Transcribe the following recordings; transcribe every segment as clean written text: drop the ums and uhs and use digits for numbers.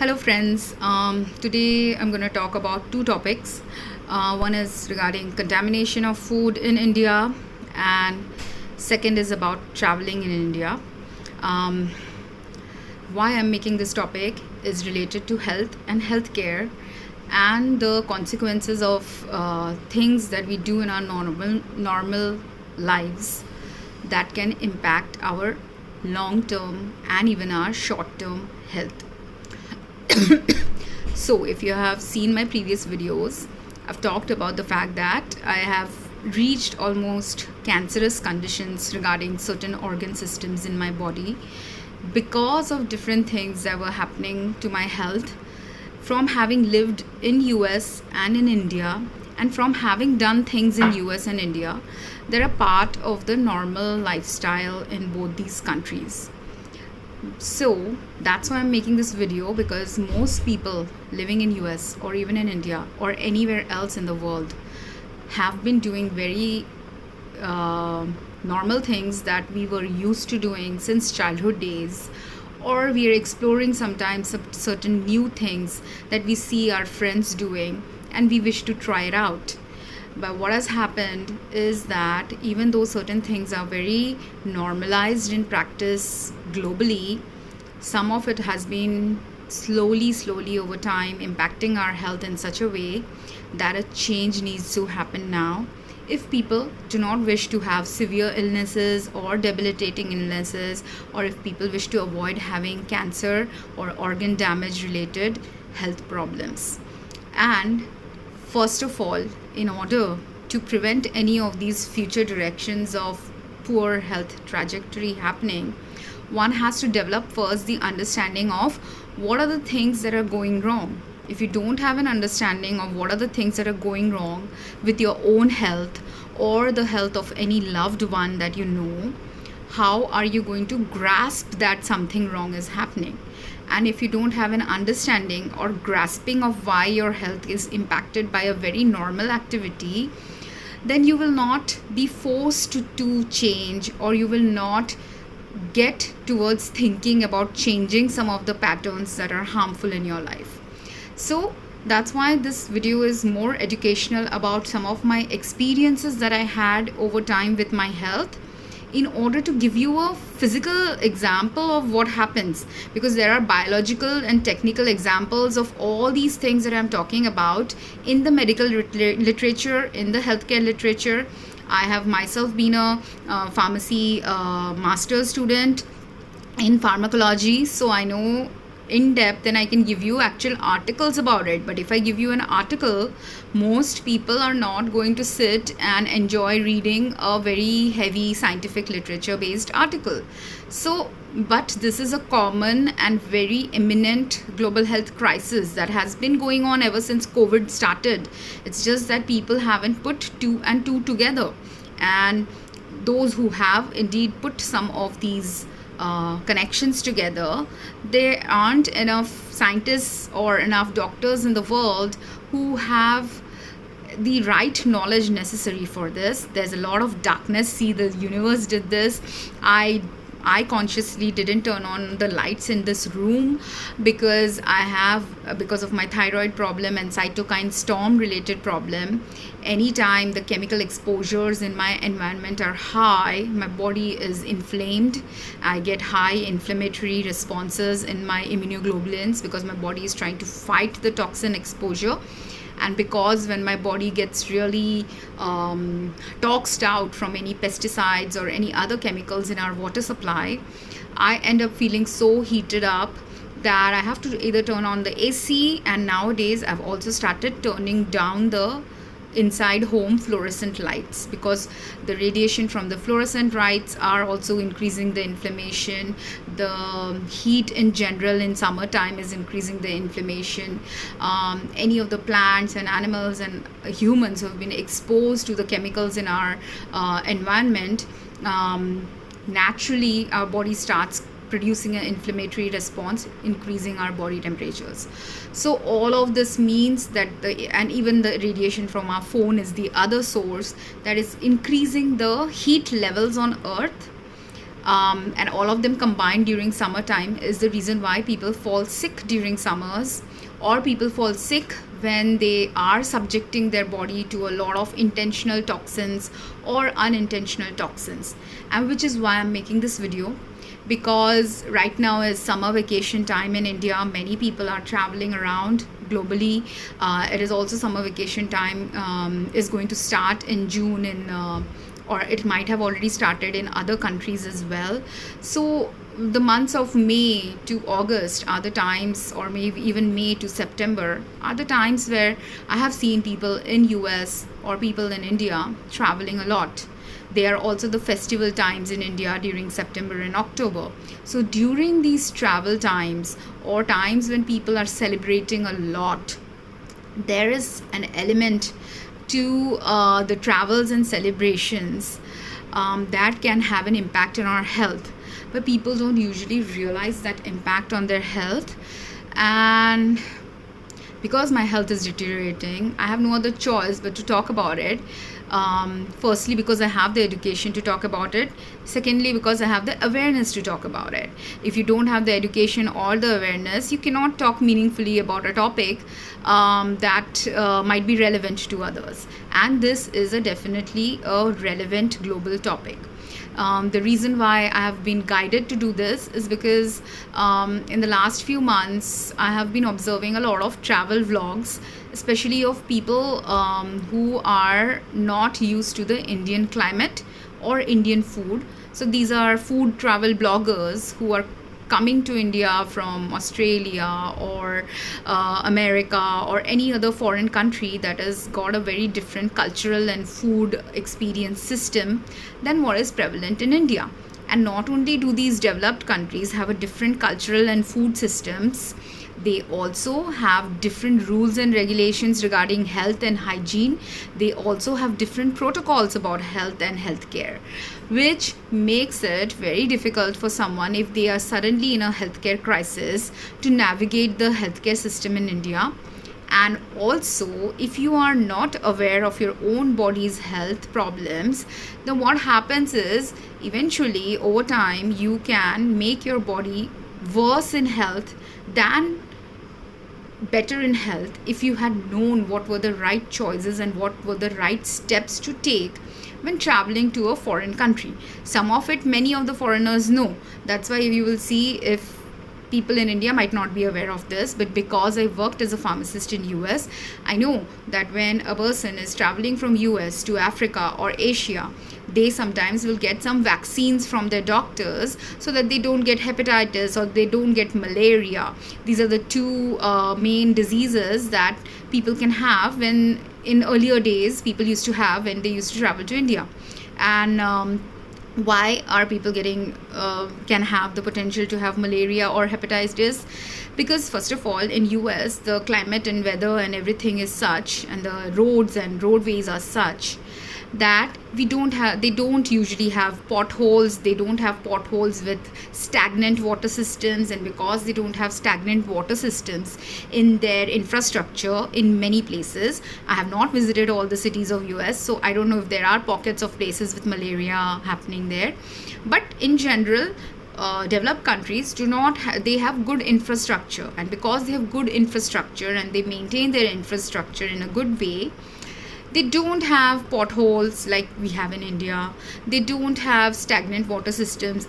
Hello, friends. Today I'm going to talk about two topics. One is regarding contamination of food in India, and second is about traveling in India. Um, why I'm making this topic is related to health and healthcare and the consequences of things that we do in our normal lives that can impact our long term and even our short term health. So, if you have seen my previous videos, I've talked about the fact that I have reached almost cancerous conditions regarding certain organ systems in my body because of different things that were happening to my health from having lived in US and in India, and from having done things in US and India that are part of the normal lifestyle in both these countries. So that's why I'm making this video, because most people living in US or even in India or anywhere else in the world have been doing very normal things that we were used to doing since childhood days, or we are exploring sometimes some certain new things that we see our friends doing and we wish to try it out. But what has happened is that even though certain things are very normalized in practice globally, some of it has been slowly over time impacting our health in such a way that a change needs to happen now. If people do not wish to have severe illnesses or debilitating illnesses, or if people wish to avoid having cancer or organ damage related health problems. And first of all, in order to prevent any of these future directions of poor health trajectory happening, one has to develop first the understanding of what are the things that are going wrong. If you don't have an understanding of what are the things that are going wrong with your own health or the health of any loved one that you know, how are you going to grasp that something wrong is happening? And if you don't have an understanding or grasping of why your health is impacted by a very normal activity, then you will not be forced to change, or you will not get towards thinking about changing some of the patterns that are harmful in your life. So that's why this video is more educational about some of my experiences that I had over time with my health, in order to give you a physical example of what happens, because there are biological and technical examples of all these things that I'm talking about in the medical literature, in the healthcare literature. I have myself been a pharmacy master's student in pharmacology, so I know in depth and I can give you actual articles about it. But if I give you an article, most people are not going to sit and enjoy reading a very heavy scientific literature based article. So but this is a common and very imminent global health crisis that has been going on ever since COVID started. It's just that people haven't put two and two together, and those who have indeed put some of these connections together, there aren't enough scientists or enough doctors in the world who have the right knowledge necessary for this. There's a lot of darkness. See, the universe did this. I consciously didn't turn on the lights in this room because because of my thyroid problem and cytokine storm related problem. Anytime the chemical exposures in my environment are high, my body is inflamed. I get high inflammatory responses in my immunoglobulins because my body is trying to fight the toxin exposure. And because when my body gets really toxed out from any pesticides or any other chemicals in our water supply, I end up feeling so heated up that I have to either turn on the AC, and nowadays I've also started turning down the inside home fluorescent lights, because the radiation from the fluorescent lights are also increasing the inflammation. The heat in general in summertime is increasing the inflammation. Any of the plants and animals and humans who have been exposed to the chemicals in our environment, naturally our body starts producing an inflammatory response, increasing our body temperatures. So all of this means that and even the radiation from our phone is the other source that is increasing the heat levels on earth, and all of them combined during summertime is the reason why people fall sick during summers, or people fall sick when they are subjecting their body to a lot of intentional toxins or unintentional toxins. And which is why I'm making this video, because right now is summer vacation time in India. Many people are traveling around globally. It is also summer vacation time, is going to start in June or it might have already started in other countries as well. So the months of May to August are the times, or maybe even May to September are the times where I have seen people in US or people in India traveling a lot. They are also the festival times in India during September and October. So during these travel times, or times when people are celebrating a lot, there is an element to the travels and celebrations that can have an impact on our health. But people don't usually realize that impact on their health. And because my health is deteriorating, I have no other choice but to talk about it. Firstly, because I have the education to talk about it. Secondly, because I have the awareness to talk about it. If you don't have the education or the awareness, you cannot talk meaningfully about a topic that might be relevant to others. And this is definitely a relevant global topic. The reason why I have been guided to do this is because in the last few months I have been observing a lot of travel vlogs, especially of people who are not used to the Indian climate or Indian food. So these are food travel bloggers who are coming to India from Australia or America or any other foreign country that has got a very different cultural and food experience system than what is prevalent in India. And not only do these developed countries have a different cultural and food systems, they also have different rules and regulations regarding health and hygiene. They also have different protocols about health and healthcare, which makes it very difficult for someone, if they are suddenly in a healthcare crisis, to navigate the healthcare system in India. And also, if you are not aware of your own body's health problems, then what happens is eventually over time you can make your body worse in health than better in health, if you had known what were the right choices and what were the right steps to take when traveling to a foreign country. Some of it many of the foreigners know. That's why you will see, if people in India might not be aware of this, but because I worked as a pharmacist in US, I know that when a person is traveling from US to Africa or Asia, they sometimes will get some vaccines from their doctors so that they don't get hepatitis or they don't get malaria. These are the two main diseases that people can have when, in earlier days, people used to have when they used to travel to India. And why are people getting can have the potential to have malaria or hepatitis? Because first of all, in US the climate and weather and everything is such, and the roads and roadways are such, that they don't usually have potholes. They don't have potholes with stagnant water systems, and because they don't have stagnant water systems in their infrastructure in many places, I have not visited all the cities of US, so I don't know if there are pockets of places with malaria happening there. But in general, developed countries do not they have good infrastructure, and because they have good infrastructure and they maintain their infrastructure in a good way, they don't have potholes like we have in India. They don't have stagnant water systems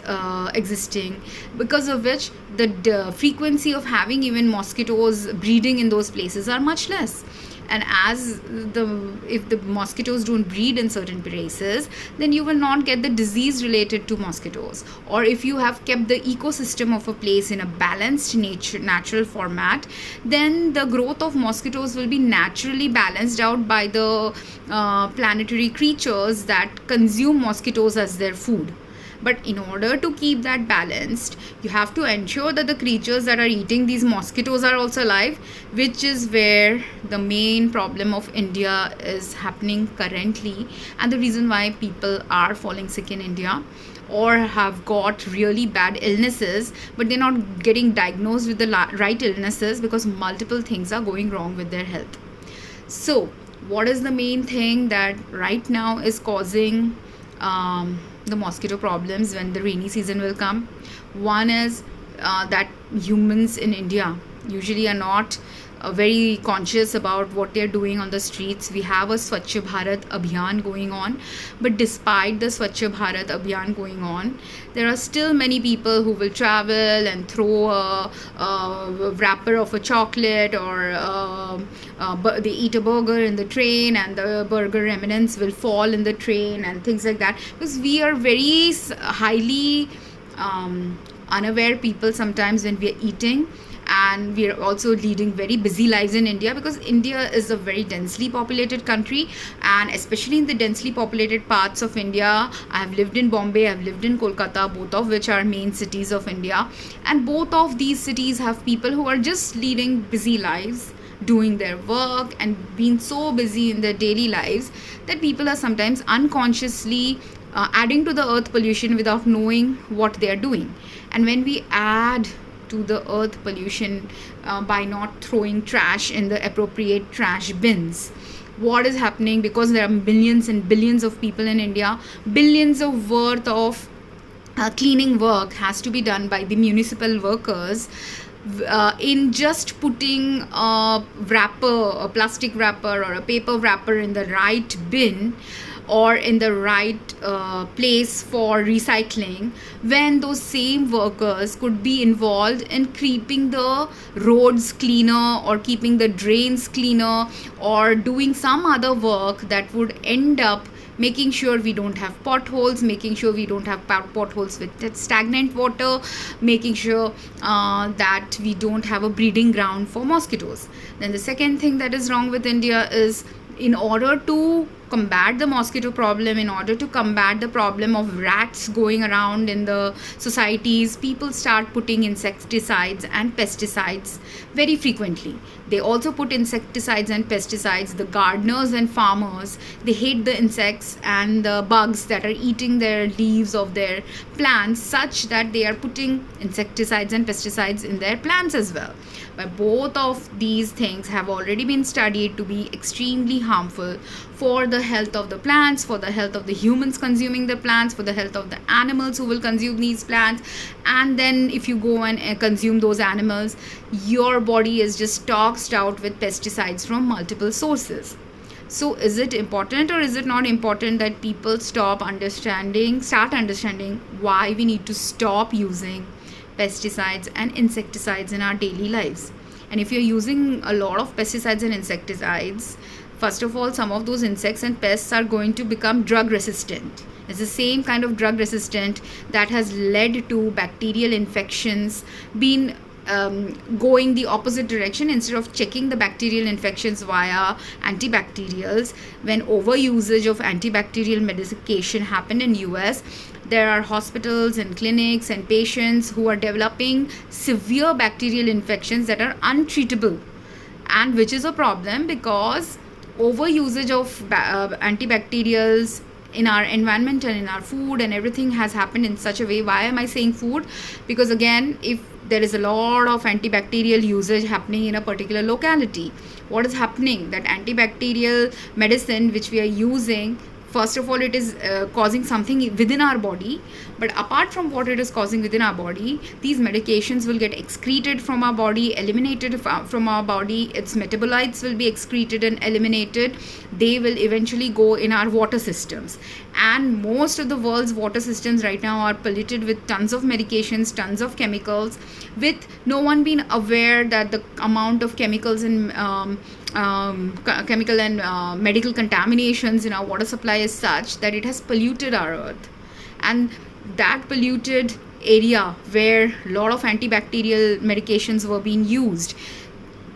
existing, because of which the frequency of having even mosquitoes breeding in those places are much less. And if the mosquitoes don't breed in certain places, then you will not get the disease related to mosquitoes. Or if you have kept the ecosystem of a place in a balanced natural format, then the growth of mosquitoes will be naturally balanced out by the planetary creatures that consume mosquitoes as their food. But in order to keep that balanced, you have to ensure that the creatures that are eating these mosquitoes are also alive, which is where the main problem of India is happening currently, and the reason why people are falling sick in India or have got really bad illnesses, but they're not getting diagnosed with the right illnesses because multiple things are going wrong with their health. So what is the main thing that right now is causing the mosquito problems when the rainy season will come. One is that humans in India usually are not very conscious about what they're doing on the streets. We have a Swachh Bharat Abhiyan going on, but despite the Swachh Bharat Abhiyan going on, there are still many people who will travel and throw a wrapper of a chocolate, or they eat a burger in the train and the burger remnants will fall in the train and things like that, because we are very highly unaware people sometimes when we are eating. And we are also leading very busy lives in India, because India is a very densely populated country, and especially in the densely populated parts of India. I have lived in Bombay, I have lived in Kolkata, both of which are main cities of India, and both of these cities have people who are just leading busy lives, doing their work and being so busy in their daily lives that people are sometimes unconsciously adding to the earth pollution without knowing what they are doing. And when we add to the earth pollution by not throwing trash in the appropriate trash bins, what is happening? Because there are millions and billions of people in India, billions of worth of cleaning work has to be done by the municipal workers. In just putting a wrapper, a plastic wrapper or a paper wrapper in the right bin, or in the right place for recycling, when those same workers could be involved in keeping the roads cleaner, or keeping the drains cleaner, or doing some other work that would end up making sure we don't have potholes, making sure we don't have potholes with stagnant water, making sure that we don't have a breeding ground for mosquitoes. Then the second thing that is wrong with India is, in order to combat the mosquito problem, in order to combat the problem of rats going around in the societies, people start putting insecticides and pesticides very frequently. They also put insecticides and pesticides. The gardeners and farmers, they hate the insects and the bugs that are eating their leaves of their plants, such that they are putting insecticides and pesticides in their plants as well. But both of these things have already been studied to be extremely harmful for the health of the plants, for the health of the humans consuming the plants, for the health of the animals who will consume these plants. And then if you go and consume those animals, your body is just toxed out with pesticides from multiple sources. So is it important or is it not important that people start understanding why we need to stop using pesticides and insecticides in our daily lives? And if you're using a lot of pesticides and insecticides, first of all, some of those insects and pests are going to become drug resistant. It's the same kind of drug resistant that has led to bacterial infections being going the opposite direction. Instead of checking the bacterial infections via antibacterials, when overusage of antibacterial medication happened in US, there are hospitals and clinics and patients who are developing severe bacterial infections that are untreatable, and which is a problem because overusage of antibacterials in our environment and in our food and everything has happened in such a way. Why am I saying food? Because again, if there is a lot of antibacterial usage happening in a particular locality, what is happening? That antibacterial medicine which we are using, first of all, it is causing something within our body. But apart from what it is causing within our body, these medications will get excreted from our body, eliminated from our body. Its metabolites will be excreted and eliminated. They will eventually go in our water systems. And most of the world's water systems right now are polluted with tons of medications, tons of chemicals, with no one being aware that the amount of chemicals and chemical and medical contaminations in our water supply is such that it has polluted our earth. And that polluted area where a lot of antibacterial medications were being used,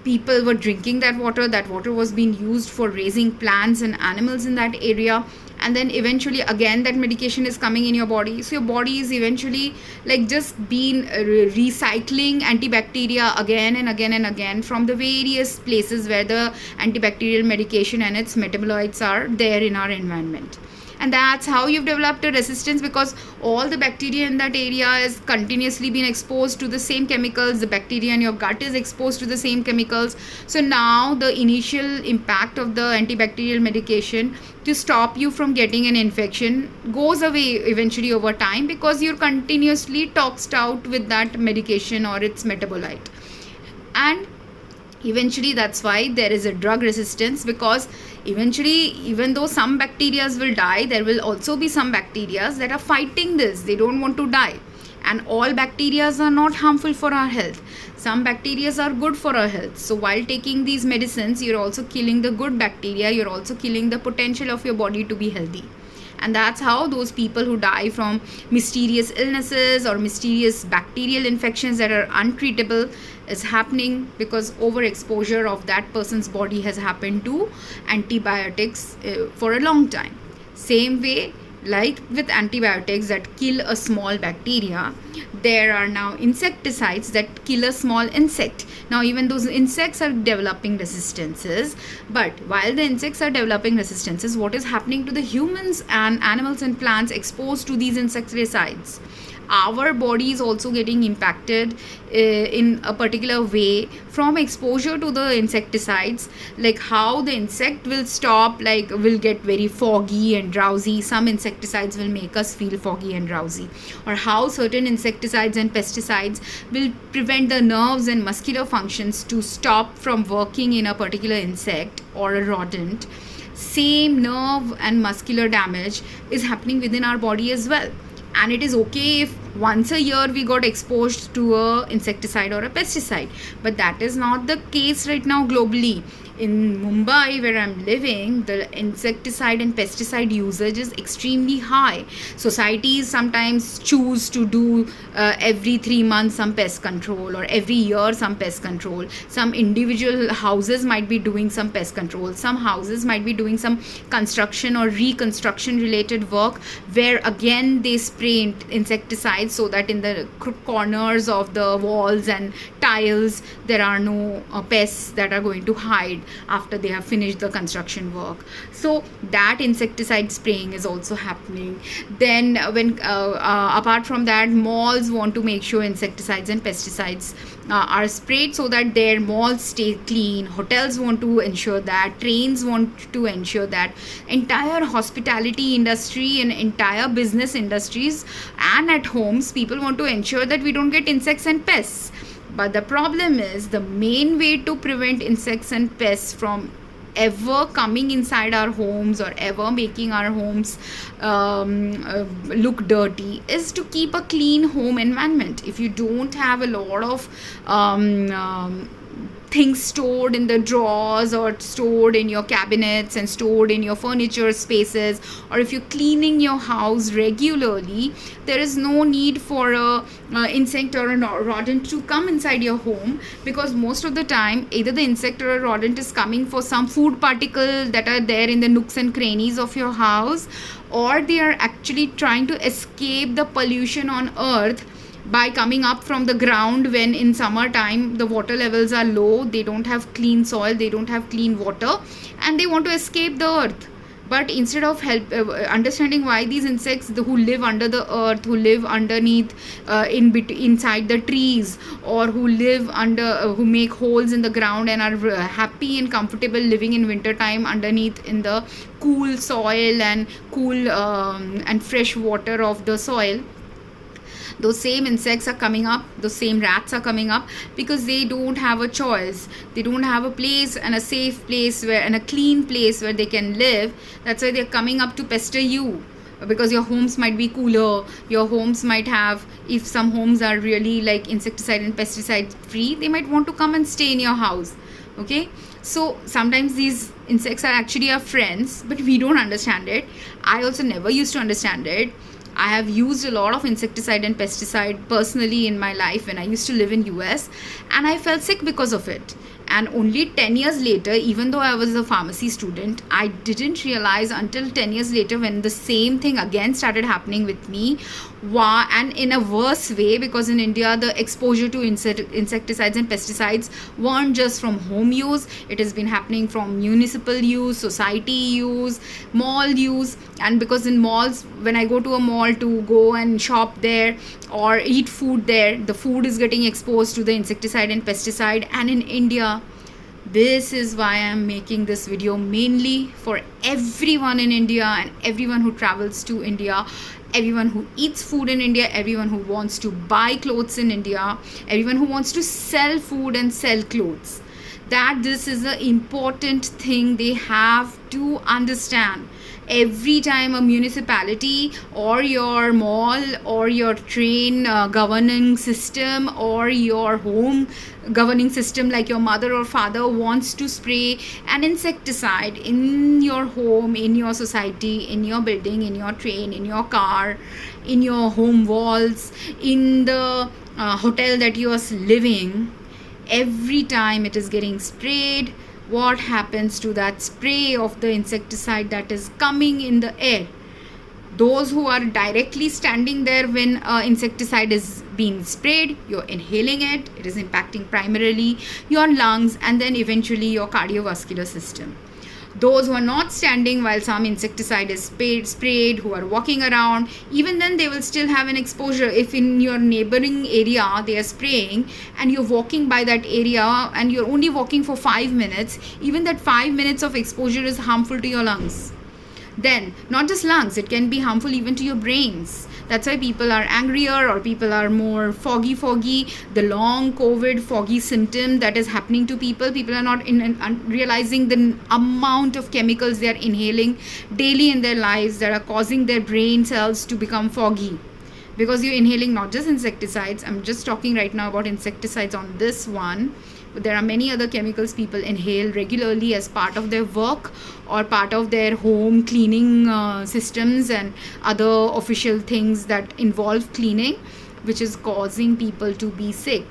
people were drinking that water was being used for raising plants and animals in that area, and then eventually again that medication is coming in your body. So your body is eventually like just been recycling antibacteria again and again and again from the various places where the antibacterial medication and its metabolites are there in our environment. And that's how you've developed a resistance, because all the bacteria in that area is continuously being exposed to the same chemicals. The bacteria in your gut is exposed to the same chemicals. So now the initial impact of the antibacterial medication to stop you from getting an infection goes away eventually over time, because you're continuously toxed out with that medication or its metabolite. And eventually that's why there is a drug resistance, because eventually, even though some bacteria will die, there will also be some bacteria that are fighting this. They don't want to die. And all bacteria are not harmful for our health. Some bacteria are good for our health. So while taking these medicines, you're also killing the good bacteria. You're also killing the potential of your body to be healthy. And that's how those people who die from mysterious illnesses or mysterious bacterial infections that are untreatable is happening, because overexposure of that person's body has happened to antibiotics for a long time. Same way, like with antibiotics that kill a small bacteria, there are now insecticides that kill a small insect. Now even those insects are developing resistances, but while the insects are developing resistances, what is happening to the humans and animals and plants exposed to these insecticides? Our body is also getting impacted in a particular way from exposure to the insecticides. Like how the insect will stop, like will get very foggy and drowsy. Some insecticides will make us feel foggy and drowsy, or how certain insecticides and pesticides will prevent the nerves and muscular functions to stop from working in a particular insect or a rodent. Same nerve and muscular damage is happening within our body as well. And it is okay if once a year we got exposed to a insecticide or a pesticide, but that is not the case right now globally. In Mumbai, where I'm living, the insecticide and pesticide usage is extremely high. Societies sometimes choose to do every 3 months some pest control, or every year some pest control. Some individual houses might be doing some pest control. Some houses might be doing some construction or reconstruction related work, where again they spray insecticides so that in the corners of the walls and tiles there are no pests that are going to hide after they have finished the construction work. So that insecticide spraying is also happening. Then when apart from that, malls want to make sure insecticides and pesticides are sprayed so that their malls stay clean. Hotels want to ensure that. Trains want to ensure that. Entire hospitality industry and entire business industries and at homes, people want to ensure that we don't get insects and pests. But the problem is, the main way to prevent insects and pests from ever coming inside our homes or ever making our homes look dirty is to keep a clean home environment. If you don't have a lot of things stored in the drawers or stored in your cabinets and stored in your furniture spaces, or if you're cleaning your house regularly, there is no need for a insect or a rodent to come inside your home, because most of the time either the insect or a rodent is coming for some food particle that are there in the nooks and crannies of your house, or they are actually trying to escape the pollution on earth by coming up from the ground when in summertime the water levels are low, they don't have clean soil, they don't have clean water, and they want to escape the earth. But instead of understanding why these insects who live under the earth, who live underneath inside the trees, or who live under who make holes in the ground and are happy and comfortable living in winter time underneath in the cool soil and cool and fresh water of the soil, those same insects are coming up, those same rats are coming up, because they don't have a choice. They don't have a place and a safe place where and a clean place where they can live. That's why they're coming up to pester you, because your homes might be cooler. Your homes might have, if some homes are really like insecticide and pesticide free, they might want to come and stay in your house. Okay, so sometimes these insects are actually our friends, but we don't understand it. I also never used to understand it. I have used a lot of insecticide and pesticide personally in my life when I used to live in US, and I felt sick because of it. And only 10 years later, even though I was a pharmacy student, I didn't realize until 10 years later when the same thing again started happening with me. Why? And in a worse way, because in India the exposure to insecticides and pesticides weren't just from home use, it has been happening from municipal use, society use, mall use. And because in malls, when I go to a mall to go and shop there or eat food there, the food is getting exposed to the insecticide and pesticide. And in India, this is why I'm making this video mainly for everyone in India and everyone who travels to India, everyone who eats food in India, everyone who wants to buy clothes in India, everyone who wants to sell food and sell clothes, that this is an important thing they have to understand. Every time a municipality or your mall or your train governing system or your home governing system like your mother or father wants to spray an insecticide in your home, in your society, in your building, in your train, in your car, in your home walls, in the hotel that you are living, every time it is getting sprayed, what happens to that spray of the insecticide that is coming in the air? Those who are directly standing there when insecticide is being sprayed, you're inhaling it, it is impacting primarily your lungs and then eventually your cardiovascular system. Those who are not standing while some insecticide is sprayed, who are walking around, even then they will still have an exposure. If in your neighboring area they are spraying and you're walking by that area and you're only walking for 5 minutes, even that 5 minutes of exposure is harmful to your lungs. Then not just lungs, it can be harmful even to your brains. That's why people are angrier or people are more foggy. The long COVID foggy symptom that is happening to people are not realizing the amount of chemicals they are inhaling daily in their lives that are causing their brain cells to become foggy. Because you're inhaling not just insecticides, I'm just talking right now about insecticides on this one, but there are many other chemicals people inhale regularly as part of their work or part of their home cleaning systems and other official things that involve cleaning, which is causing people to be sick.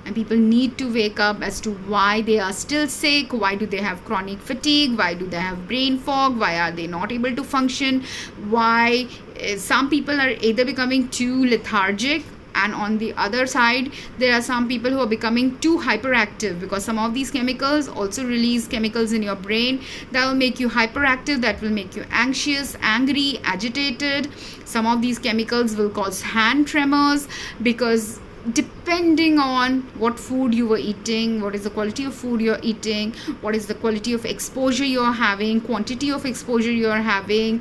And people need to wake up as to why they are still sick, why do they have chronic fatigue, why do they have brain fog, why are they not able to function, why some people are either becoming too lethargic, and on the other side there are some people who are becoming too hyperactive, because some of these chemicals also release chemicals in your brain that will make you hyperactive, that will make you anxious, angry, agitated. Some of these chemicals will cause hand tremors, because depending on what food you were eating, what is the quality of food you're eating, what is the quality of exposure you're having, quantity of exposure you're having,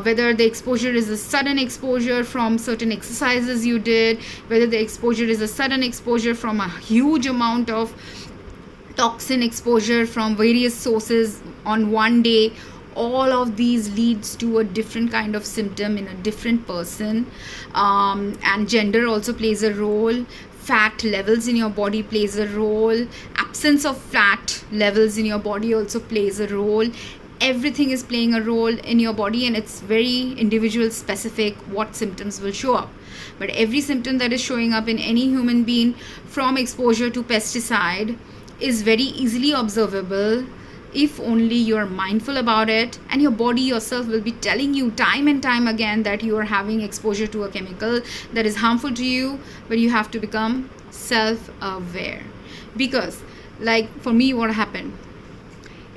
whether the exposure is a sudden exposure from certain exercises you did, whether the exposure is a sudden exposure from a huge amount of toxin exposure from various sources on one day. All of these leads to a different kind of symptom in a different person, and gender also plays a role. Fat levels in your body plays a role. Absence of fat levels in your body also plays a role. Everything is playing a role in your body, and it's very individual specific what symptoms will show up. But every symptom that is showing up in any human being from exposure to pesticide is very easily observable if only you're mindful about it, and your body yourself will be telling you time and time again that you are having exposure to a chemical that is harmful to you. But you have to become self-aware, because like for me, what happened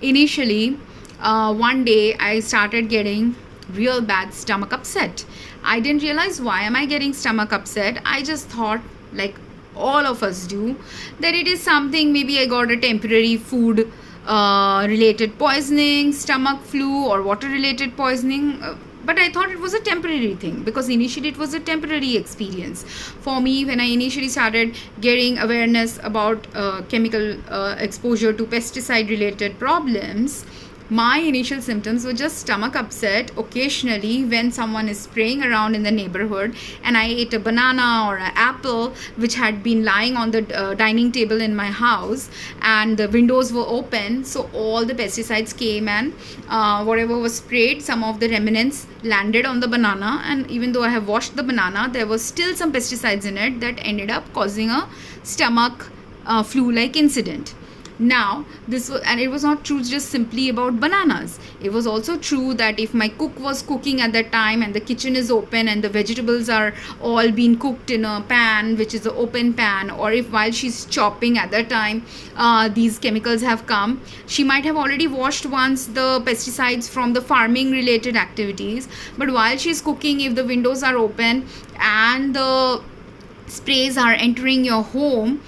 initially, one day I started getting real bad stomach upset. I didn't realize why am I getting stomach upset. I just thought, like all of us do, that it is something, maybe I got a temporary food related poisoning, stomach flu or water related poisoning, but I thought it was a temporary thing, because initially it was a temporary experience for me. When I initially started getting awareness about chemical exposure to pesticide related problems, my initial symptoms were just stomach upset occasionally when someone is spraying around in the neighborhood and I ate a banana or an apple which had been lying on the dining table in my house, and the windows were open, so all the pesticides came and whatever was sprayed, some of the remnants landed on the banana, and even though I have washed the banana, there was still some pesticides in it that ended up causing a stomach flu-like incident. Now this was, and it was not true just simply about bananas. It was also true that if my cook was cooking at that time and the kitchen is open and the vegetables are all being cooked in a pan which is an open pan, or if while she's chopping at that time these chemicals have come, she might have already washed once the pesticides from the farming related activities, but while she's cooking, if the windows are open and the sprays are entering your home,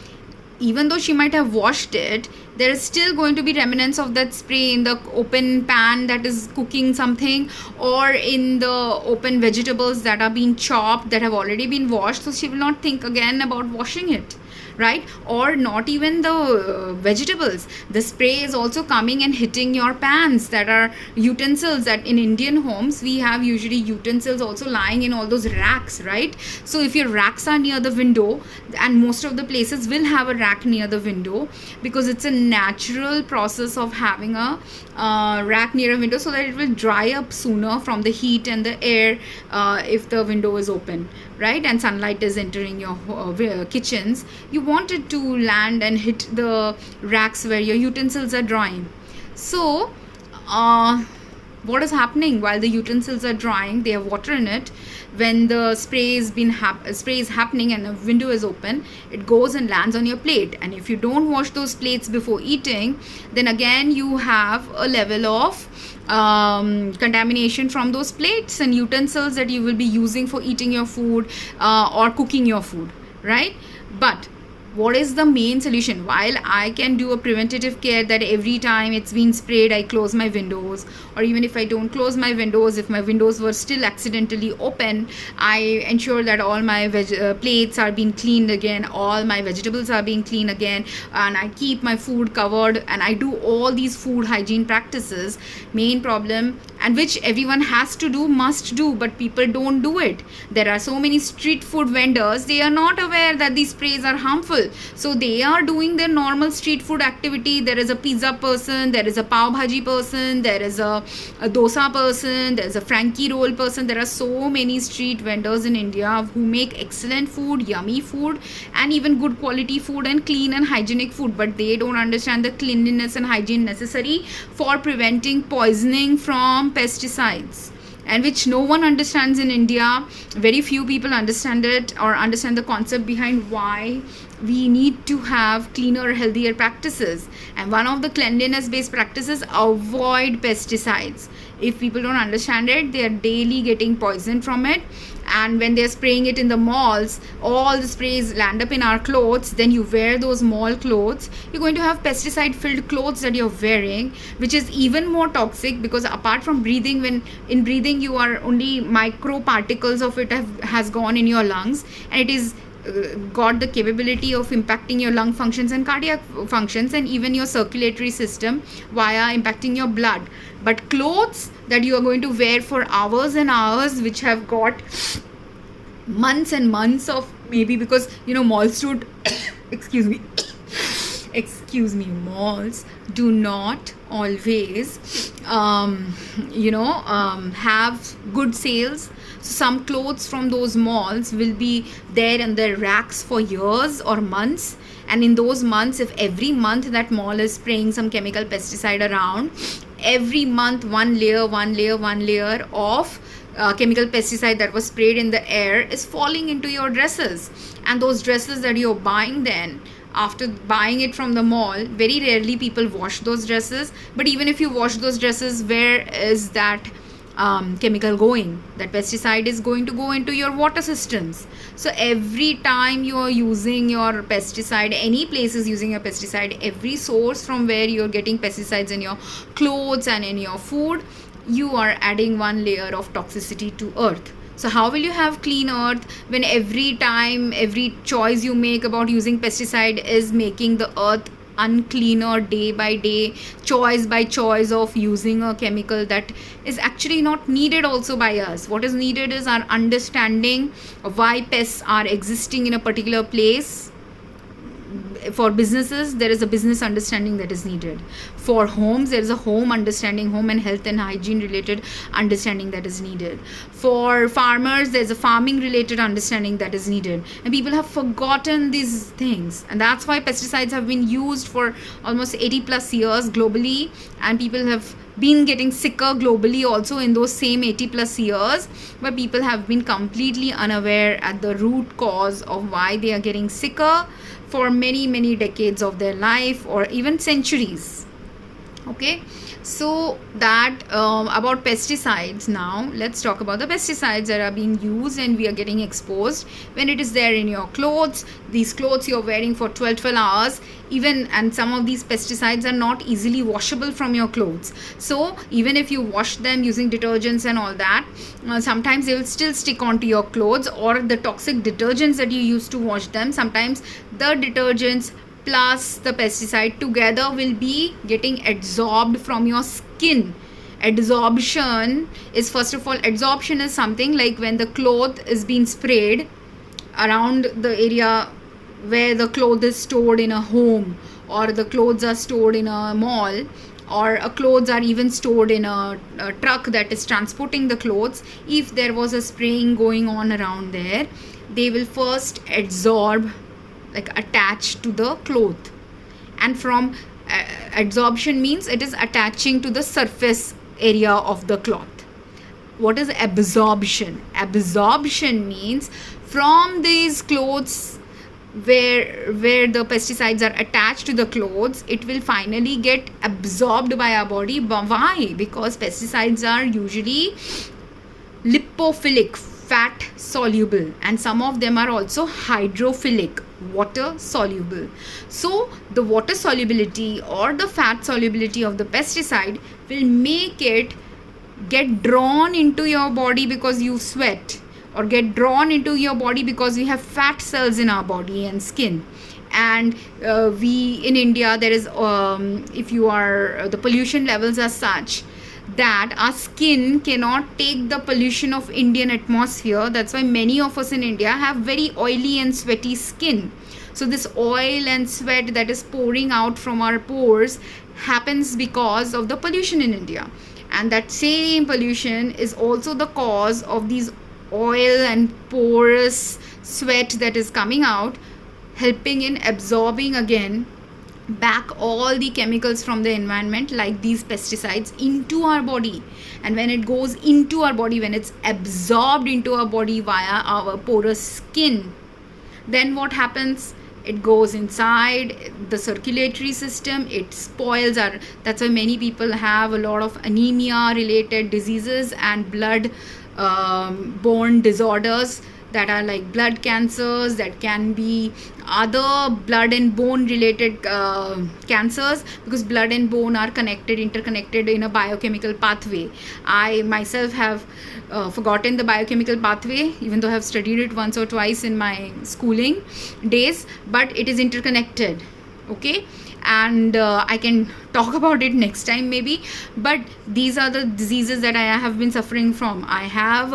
even though she might have washed it, there is still going to be remnants of that spray in the open pan that is cooking something, or in the open vegetables that are being chopped that have already been washed, so she will not think again about washing it, right? Or not even the vegetables, the spray is also coming and hitting your pans that are utensils. That in Indian homes we have usually utensils also lying in all those racks, right? So if your racks are near the window, and most of the places will have a rack near the window, because it's a natural process of having a rack near a window, so that it will dry up sooner from the heat and the air if the window is open, right, and sunlight is entering your kitchens. You want it to land and hit the racks where your utensils are drying. So what is happening while the utensils are drying? They have water in it. When the spray is happening and a window is open, it goes and lands on your plate, and if you don't wash those plates before eating, then again you have a level of contamination from those plates and utensils that you will be using for eating your food or cooking your food, right? But what is the main solution? While I can do a preventative care that every time it's been sprayed I close my windows, or even if I don't close my windows, if my windows were still accidentally open, I ensure that all my plates are being cleaned again, all my vegetables are being cleaned again, and I keep my food covered, and I do all these food hygiene practices. Main problem, and which everyone has to do, must do, but people don't do it. There are so many street food vendors, they are not aware that these sprays are harmful, so they are doing their normal street food activity. There is a pizza person, there is a pav bhaji person, there is a dosa person, there is a frankie roll person. There are so many street vendors in India who make excellent food, yummy food, and even good quality food and clean and hygienic food, but they don't understand the cleanliness and hygiene necessary for preventing poisoning from pesticides, and which no one understands in India. Very few people understand it or understand the concept behind why we need to have cleaner, healthier practices. And one of the cleanliness based practices, avoid pesticides. If people don't understand it, they are daily getting poisoned from it, and when they're spraying it in the malls, all the sprays land up in our clothes. Then you wear those mall clothes, you're going to have pesticide filled clothes that you're wearing, which is even more toxic, because apart from breathing, when in breathing you are only micro particles of it has gone in your lungs, and it is got the capability of impacting your lung functions and cardiac functions, and even your circulatory system via impacting your blood. But clothes that you are going to wear for hours and hours, which have got months and months of, maybe because malls don't excuse me, malls do not always have good sales. So some clothes from those malls will be there in their racks for years or months, and in those months, if every month that mall is spraying some chemical pesticide around, every month one layer of chemical pesticide that was sprayed in the air is falling into your dresses. And those dresses that you're buying, then after buying it from the mall, very rarely people wash those dresses. But even if you wash those dresses, where is that chemical going? That pesticide is going to go into your water systems. So every time you are using your pesticide, any place is using a pesticide, every source from where you're getting pesticides in your clothes and in your food, you are adding one layer of toxicity to earth. So how will you have clean earth when every time, every choice you make about using pesticide is making the earth uncleaner day by day, choice by choice of using a chemical that is actually not needed also by us? What is needed is our understanding of why pests are existing in a particular place, for businesses, there is a business understanding that is needed. For homes, there is a home understanding, home and health and hygiene related understanding that is needed. For farmers, there's a farming related understanding that is needed, and people have forgotten these things, and that's why pesticides have been used for almost 80 plus years globally, and people have been getting sicker globally also in those same 80 plus years, but people have been completely unaware at the root cause of why they are getting sicker for many decades of their life, or even centuries. Okay, so that about pesticides. Now let's talk about the pesticides that are being used and we are getting exposed when it is there in your clothes. These clothes you're wearing for 12 hours even, and some of these pesticides are not easily washable from your clothes. So even if you wash them using detergents and all that, sometimes they will still stick onto your clothes, or the toxic detergents that you use to wash them, sometimes the detergents plus the pesticide together will be getting adsorbed from your skin. Adsorption is, first of all, adsorption is something like when the cloth is being sprayed around the area where the cloth is stored in a home, or the clothes are stored in a mall, or clothes are even stored in a truck that is transporting the clothes. If there was a spraying going on around there, they will first adsorb, like attached to the cloth. And from adsorption means it is attaching to the surface area of the cloth. What is absorption? Absorption means from these clothes where the pesticides are attached to the clothes, it will finally get absorbed by our body. Why? Because pesticides are usually lipophilic, fat soluble, and some of them are also hydrophilic, water soluble. So the water solubility or the fat solubility of the pesticide will make it get drawn into your body because you sweat, or get drawn into your body because we have fat cells in our body and skin. And we in India, there is if you are the pollution levels are such that our skin cannot take the pollution of Indian atmosphere. That's why many of us in India have very oily and sweaty skin. So this oil and sweat that is pouring out from our pores happens because of the pollution in India, and that same pollution is also the cause of these oil and porous sweat that is coming out, helping in absorbing again back all the chemicals from the environment, like these pesticides, into our body. And when it goes into our body, when it's absorbed into our body via our porous skin, then what happens? It goes inside the circulatory system, it spoils our, that's why many people have a lot of anemia related diseases and blood borne disorders that are like blood cancers, that can be other blood and bone related cancers, because blood and bone are interconnected in a biochemical pathway. I myself have forgotten the biochemical pathway, even though I have studied it once or twice in my schooling days, but it is interconnected. Okay, and I can talk about it next time maybe, but these are the diseases that I have been suffering from. I have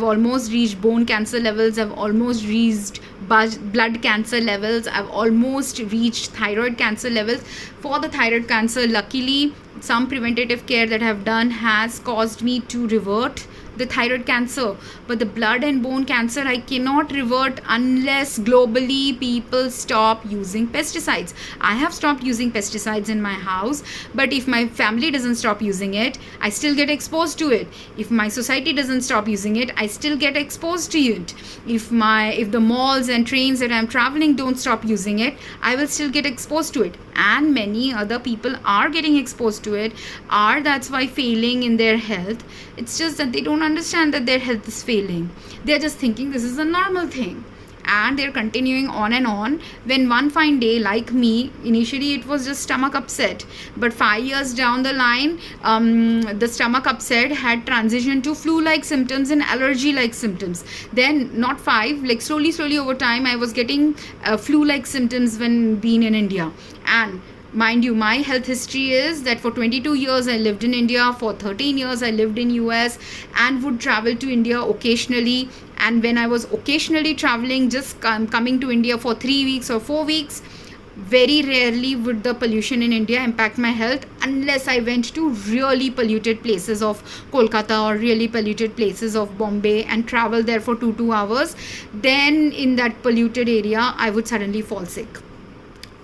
almost reached bone cancer levels, I've almost reached blood cancer levels, I've almost reached thyroid cancer levels. For the thyroid cancer, luckily some preventative care that I have done has caused me to revert the thyroid cancer, but the blood and bone cancer I cannot revert unless globally people stop using pesticides. I have stopped using pesticides in my house, but if my family doesn't stop using it, I still get exposed to it. If my society doesn't stop using it, I still get exposed to it. If the malls and trains that I'm traveling don't stop using it, I will still get exposed to it, and many other people are getting exposed to it, that's why failing in their health. It's just that they don't understand that their health is failing. They're just thinking this is a normal thing, and they're continuing on and on. When one fine day, like me, initially it was just stomach upset, but 5 years down the line, the stomach upset had transitioned to flu-like symptoms and allergy-like symptoms. Then not 5, like slowly over time, I was getting flu-like symptoms when being in India. And mind you, my health history is that for 22 years I lived in India, for 13 years I lived in US, and would travel to India occasionally, And when I was occasionally traveling, just coming to India for 3 weeks or 4 weeks, very rarely would the pollution in India impact my health, unless I went to really polluted places of Kolkata or really polluted places of Bombay and travel there for 2 hours. Then in that polluted area, I would suddenly fall sick.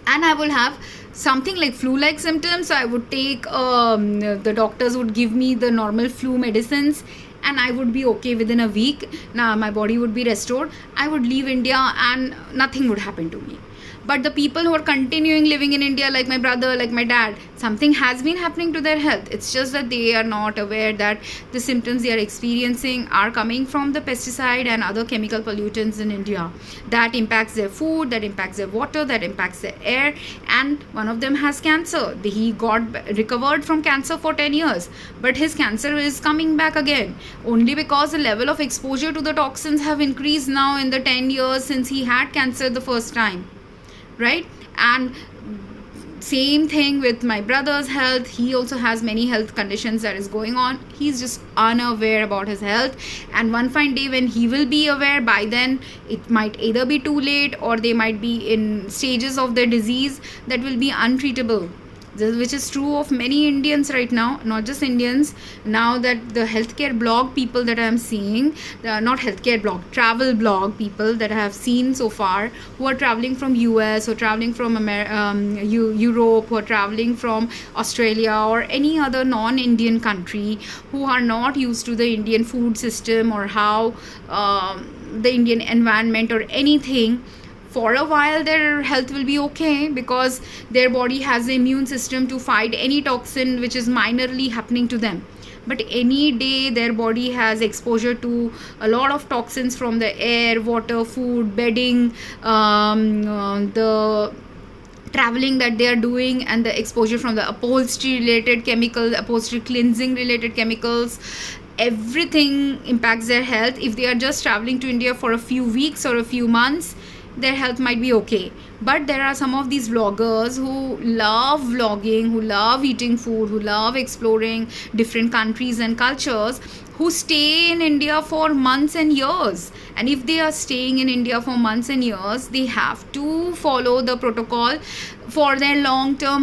And I will have something like flu-like symptoms. So I would take, the doctors would give me the normal flu medicines, and I would be okay within a week. Now my body would be restored. I would leave India and nothing would happen to me. But the people who are continuing living in India, like my brother, like my dad, something has been happening to their health. It's just that they are not aware that the symptoms they are experiencing are coming from the pesticide and other chemical pollutants in India. That impacts their food, that impacts their water, that impacts their air. And one of them has cancer. He got recovered from cancer for 10 years. But his cancer is coming back again. Only because the level of exposure to the toxins have increased now in the 10 years since he had cancer the first time. Right? And same thing with my brother's health. He also has many health conditions that is going on. He's just unaware about his health, and one fine day when he will be aware, by then it might either be too late, or they might be in stages of their disease that will be untreatable. Which is true of many Indians right now, not just Indians. Now that the healthcare blog people that I am seeing, not healthcare blog, travel blog people that I have seen so far, who are traveling from US or traveling from Europe, who are traveling from Australia or any other non-Indian country, who are not used to the Indian food system or how the Indian environment or anything. For a while their health will be okay, because their body has the immune system to fight any toxin which is minorly happening to them. But any day their body has exposure to a lot of toxins from the air, water, food, bedding, the traveling that they are doing, and the exposure from the upholstery related chemicals, upholstery cleansing related chemicals, everything impacts their health. If they are just traveling to India for a few weeks or a few months, their health might be okay. But there are some of these vloggers who love vlogging, who love eating food, who love exploring different countries and cultures, who stay in India for months and years. And if they are staying in India for months and years, they have to follow the protocol for their long term